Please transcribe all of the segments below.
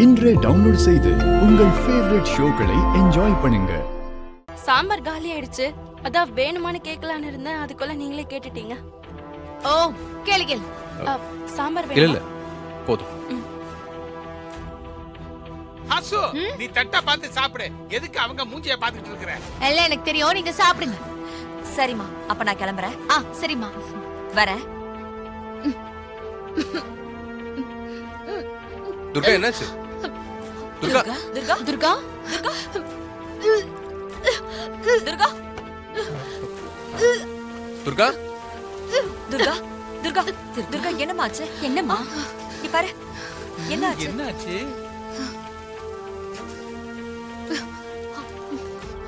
இன்றே டவுன்லோட் செய்து உங்கள் ஃபேவரட் ஷோக்களை என்ஜாய் பண்ணுங்க. சாம்பார் காலி ஆயிடுச்சு. அதான் வேணுமான்னு கேட்கலான்னு இருந்தேன், அதுக்குள்ள நீங்களே கேட்டுட்டீங்க. ஓ கேளு. சாம்பார் இல்ல வேணுமா? போதும். அசு, நீ தட்டை பார்த்து சாப்பிடு. எதுக்கு அவங்க மூஞ்சிய பார்த்துட்டு இருக்கற? எல்லாம் எனக்கு தெரியும், நீங்க சாப்பிடுங்க. சரிம்மா, அப்ப நான் கிளம்புறேன். சரிம்மா, வரேன். துர்கா என்னாச்சு? துர்கா துர்கா துர்கா துர்கா துர்கா துர்கா துர்கா துர்கா என்னமாச்சு? என்னம்மா? நீ பாரு, என்னாச்சு? என்னாச்சு?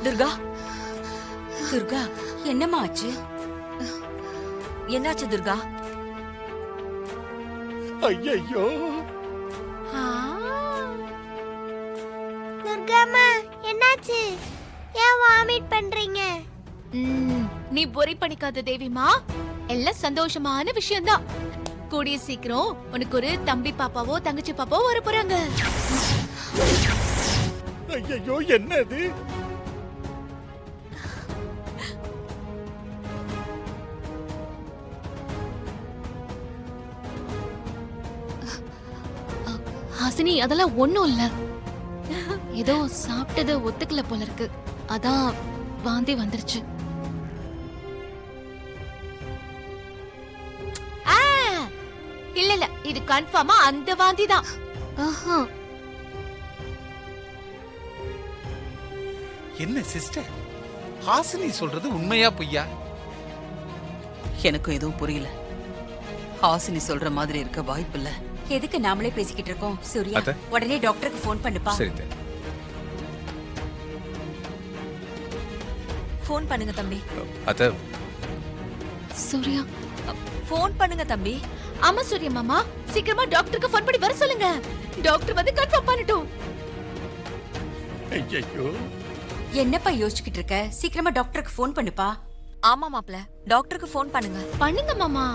துர்கா துர்கா, என்னம்மா ஆச்சு? என்னாச்சு துர்கா? ஐயோ, துர்காமா என்னாச்சு? ஏன் வாமிட் பண்றீங்க? நீ worry பண்ணிக்காத தேவிமா, எல்லாம் சந்தோஷமான விஷயம்தான். கூடிய சீக்கிரம் உனக்கு ஒரு தம்பி பாப்பாவோ தங்கச்சி பாப்பாவோ வர போறாங்க. ஐயோ, என்னது? ஹாசினி, அதெல்லாம் ஒண்ணும் இல்ல. ஏதோ சாப்பிட்டது ஒத்துக்கல போல இருக்கு, அதான் வாந்தி வந்துருச்சு. இல்ல இது கன்ஃபார்மா அந்த வாந்தி தான். என்ன சிஸ்டர், ஹாசினி சொல்றது உண்மையா பொய்யா? எனக்கும் எதுவும் புரியல. ஹாசினி சொல்ற மாதிரி இருக்க வாய்ப்பு இல்ல. எதுக்கு நாமளே பேசிக்கிட்டு இருக்கோம்? சூர்யா, அத்தை. உடனே டாக்டருக்கு ஃபோன் பண்ணுப்பா. சரி. ஃபோன் பண்ணுங்க தம்பி. அத்தை, சூர்யா, ஃபோன் பண்ணுங்க தம்பி. ஆமா சூர்யா மாமா, சீக்கிரமா டாக்டருக்கு ஃபோன் பண்ணி வர சொல்லுங்க. டாக்டர் வந்து கன்ஃபார்ம் பண்ணட்டும். ஐயோ, என்னப்பா யோசிச்சுக்கிட்டு இருக்க? சீக்கிரமா டாக்டருக்கு ஃபோன் பண்ணுப்பா. ஆமா மாப்ள, டாக்டருக்கு ஃபோன் பண்ணுங்க. பண்ணுங்க மாமா.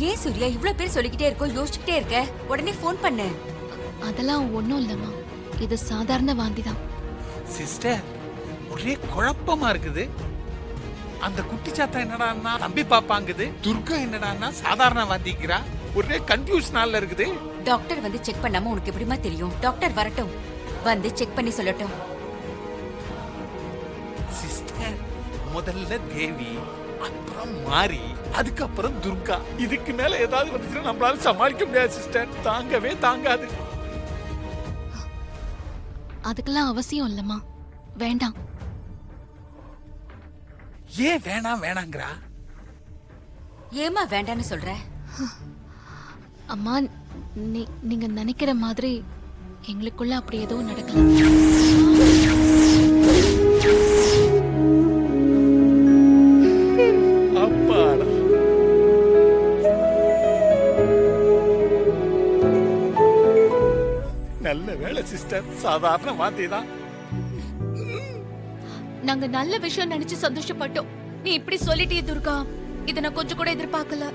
ஏன் சூர்யா இவ்ளோ பேர் சொல்லிக்கிட்டே இருக்கோம், யோசிச்சுக்கிட்டே இருக்க? உடனே ஃபோன் பண்ணு. அதெல்லாம் ஒண்ணும் இல்லம்மா, இது சாதாரண வாந்தி தான். சிஸ்டர், ஒரே குழப்பமா இருக்குது. அந்த குட்டி சாத்தா என்னடான்னா தம்பி பாப்பாங்குது, துர்கா என்னடான்னா சாதாரண வாந்திக்கிறா. ஒரே கன்ஃபியூஷனால இருக்குது. டாக்டர் வந்து செக் பண்ணாம உனக்கு எப்படிமா தெரியும்? டாக்டர் வரட்டும், வந்து செக் பண்ணி சொல்லட்டும். சிஸ்டர், முதல்ல தேவி, அப்புறம் மாரி, அதுக்கப்புறம் துர்கா. இதுக்கு மேல ஏதாவது வந்துச்சுன்னா நம்மளால சமாளிக்க முடியாது சிஸ்டர். தாங்கவே தாங்காது. அதுக்கெல்லாம் அவசியம் இல்லம்மா, வேண்டாம். ஏன் வேணாங்கிறா? ஏமா வேண்டான்னு சொல்ற? அம்மா, நீங்க நினைக்கிற மாதிரி எங்களுக்குள்ள அப்படி எதுவும் நடக்கல. அப்பாடா. நல்ல வேளை சிஸ்டர், சாதாரண வாந்தி தான். நாங்க நல்ல விஷயம் நினைச்சு சந்தோஷப்பட்டோம். நீ இப்படி சொல்லிட்டியே துர்கா, இத நான் கொஞ்சம் கூட எதிர்பார்க்கல.